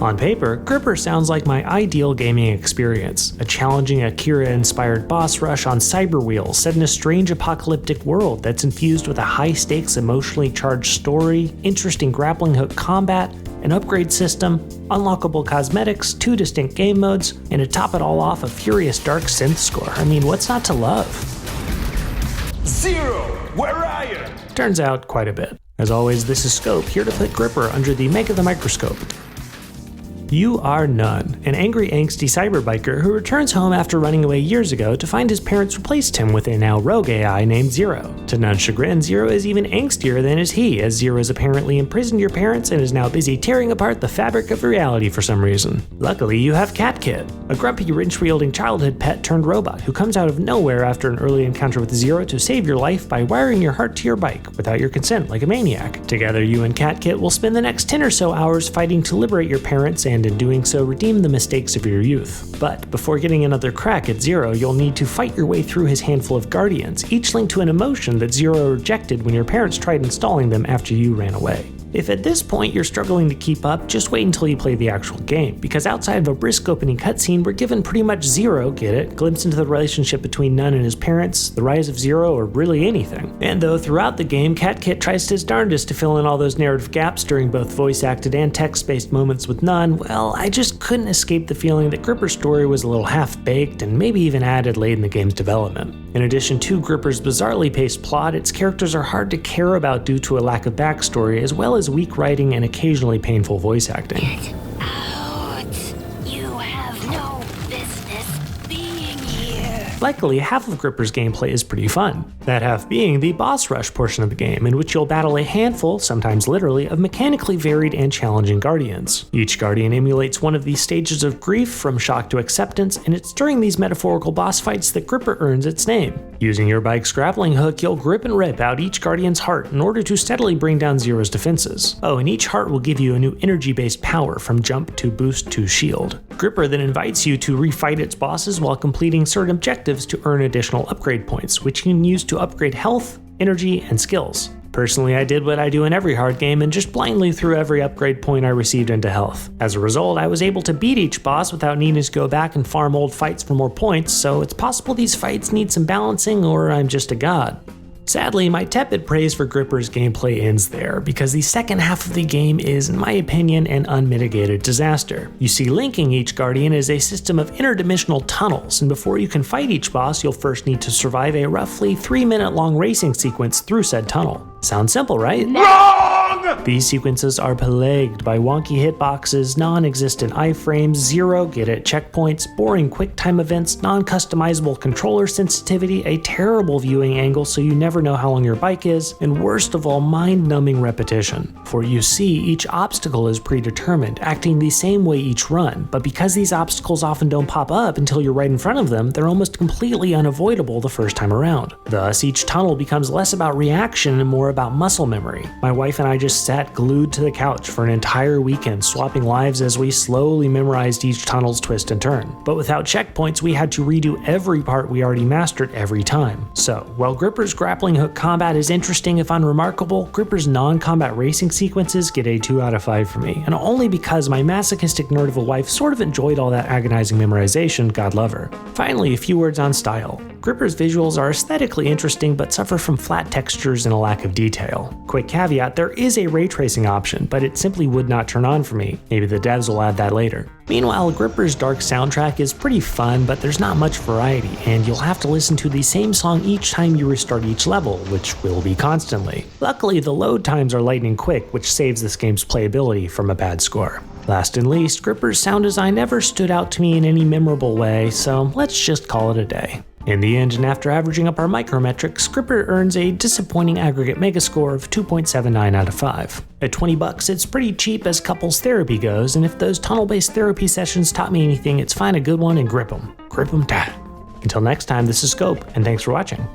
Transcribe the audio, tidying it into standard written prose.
On paper, Gripper sounds like my ideal gaming experience, a challenging Akira-inspired boss rush on cyber wheels set in a strange apocalyptic world that's infused with a high-stakes, emotionally charged story, interesting grappling hook combat, an upgrade system, unlockable cosmetics, 2 distinct game modes, and to top it all off, a furious dark synth score. I mean, what's not to love? Zero, where are you? Turns out, quite a bit. As always, this is Scope, here to put Gripper under the Mega the Microscope. You are None, an angry, angsty cyberbiker who returns home after running away years ago to find his parents replaced him with a now rogue AI named Zero. To None's chagrin, Zero is even angstier than is he, as Zero has apparently imprisoned your parents and is now busy tearing apart the fabric of reality for some reason. Luckily, you have Cat Kid, a grumpy, wrench-wielding childhood pet turned robot who comes out of nowhere after an early encounter with Zero to save your life by wiring your heart to your bike without your consent like a maniac. Together, you and Cat Kid will spend the next 10 or so hours fighting to liberate your parents and in doing so redeem the mistakes of your youth. But before getting another crack at Zero, you'll need to fight your way through his handful of guardians, each linked to an emotion that Zero rejected when your parents tried installing them after you ran away. If at this point you're struggling to keep up, just wait until you play the actual game, because outside of a brisk opening cutscene, we're given pretty much zero, get it, glimpse into the relationship between None and his parents, the rise of Zero, or really anything. And though throughout the game, Cat Kid tries his darndest to fill in all those narrative gaps during both voice-acted and text-based moments with None, well, I just couldn't escape the feeling that Gripper's story was a little half-baked and maybe even added late in the game's development. In addition to Gripper's bizarrely paced plot, its characters are hard to care about due to a lack of backstory, as well as weak writing and occasionally painful voice acting. Get out! You have no business being here. Luckily, half of Gripper's gameplay is pretty fun. That half being the boss rush portion of the game, in which you'll battle a handful, sometimes literally, of mechanically varied and challenging guardians. Each guardian emulates one of these stages of grief, from shock to acceptance, and it's during these metaphorical boss fights that Gripper earns its name. Using your bike's grappling hook, you'll grip and rip out each guardian's heart in order to steadily bring down Zero's defenses. Oh, and each heart will give you a new energy-based power, from jump to boost to shield. Gripper then invites you to refight its bosses while completing certain objectives to earn additional upgrade points, which you can use to upgrade health, energy, and skills. Personally, I did what I do in every hard game and just blindly threw every upgrade point I received into health. As a result, I was able to beat each boss without needing to go back and farm old fights for more points, so it's possible these fights need some balancing or I'm just a god. Sadly, my tepid praise for Gripper's gameplay ends there, because the second half of the game is, in my opinion, an unmitigated disaster. You see, linking each guardian is a system of interdimensional tunnels, and before you can fight each boss, you'll first need to survive a roughly 3-minute long racing sequence through said tunnel. Sounds simple, right? Wrong! These sequences are plagued by wonky hitboxes, non-existent iframes, zero get-it checkpoints, boring quick-time events, non-customizable controller sensitivity, a terrible viewing angle so you never know how long your bike is, and worst of all, mind-numbing repetition. For you see, each obstacle is predetermined, acting the same way each run, but because these obstacles often don't pop up until you're right in front of them, they're almost completely unavoidable the first time around. Thus, each tunnel becomes less about reaction and more about muscle memory. My wife and I just sat glued to the couch for an entire weekend, swapping lives as we slowly memorized each tunnel's twist and turn. But without checkpoints, we had to redo every part we already mastered every time. So, while Gripper's grappling hook combat is interesting if unremarkable, Gripper's non-combat racing sequences get a 2 out of 5 for me, and only because my masochistic nerd of a wife sort of enjoyed all that agonizing memorization, God love her. Finally, a few words on style. Gripper's visuals are aesthetically interesting but suffer from flat textures and a lack of detail. Quick caveat, there is a ray tracing option, but it simply would not turn on for me. Maybe the devs will add that later. Meanwhile, Gripper's dark soundtrack is pretty fun, but there's not much variety, and you'll have to listen to the same song each time you restart each level, which will be constantly. Luckily, the load times are lightning quick, which saves this game's playability from a bad score. Last and least, Gripper's sound design never stood out to me in any memorable way, so let's just call it a day. In the end, and after averaging up our micrometrics, Gripper earns a disappointing aggregate megascore of 2.79 out of 5. At $20, it's pretty cheap as couples therapy goes, and if those tunnel-based therapy sessions taught me anything, it's find a good one and grip 'em. Grip 'em tight. Until next time, this is Scope, and thanks for watching.